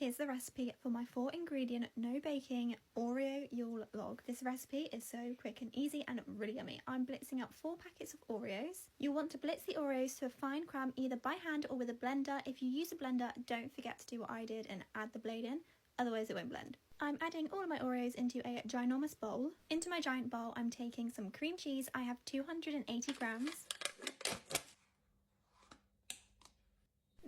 Here's the recipe for my 4-ingredient, no baking Oreo Yule log. This recipe is so quick and easy and really yummy. I'm blitzing up 4 packets of Oreos. You'll want to blitz the Oreos to a fine crumb either by hand or with a blender. If you use a blender, don't forget to do what I did and add the blade in, otherwise it won't blend. I'm adding all of my Oreos into a ginormous bowl. Into my giant bowl, I'm taking some cream cheese. I have 280 grams.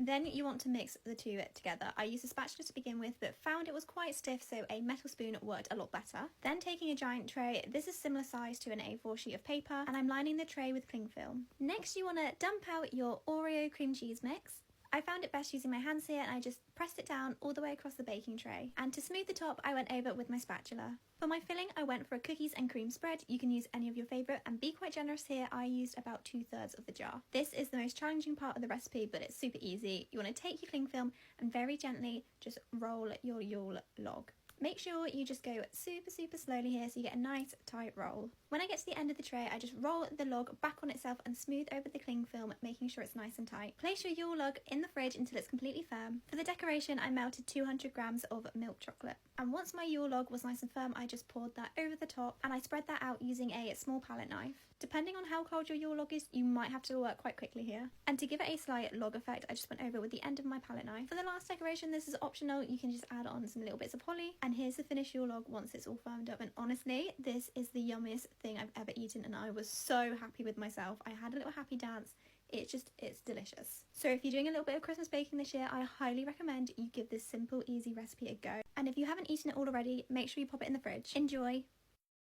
Then you want to mix the two together. I used a spatula to begin with, but found it was quite stiff, so a metal spoon worked a lot better. Then taking a giant tray, this is similar size to an A4 sheet of paper, and I'm lining the tray with cling film. Next you want to dump out your Oreo cream cheese mix. I found it best using my hands here, and I just pressed it down all the way across the baking tray. And to smooth the top, I went over with my spatula. For my filling, I went for a cookies and cream spread. You can use any of your favourite and be quite generous here. I used about 2/3 of the jar. This is the most challenging part of the recipe, but it's super easy. You want to take your cling film and very gently just roll your Yule log. Make sure you just go super slowly here so you get a nice tight roll. When I get to the end of the tray, I just roll the log back on itself and smooth over the cling film, making sure it's nice and tight. Place your Yule log in the fridge until it's completely firm. For the decoration, I melted 200 grams of milk chocolate. And once my Yule log was nice and firm, I just poured that over the top and I spread that out using a small palette knife. Depending on how cold your Yule log is, you might have to work quite quickly here. And to give it a slight log effect, I just went over with the end of my palette knife. For the last decoration, this is optional. You can just add on some little bits of holly. And here's the finished Yule log once it's all firmed up. And honestly, this is the yummiest thing I've ever eaten and I was so happy with myself. I had a little happy dance. It's delicious. So if you're doing a little bit of Christmas baking this year, I highly recommend you give this simple, easy recipe a go. And if you haven't eaten it all already, make sure you pop it in the fridge. Enjoy!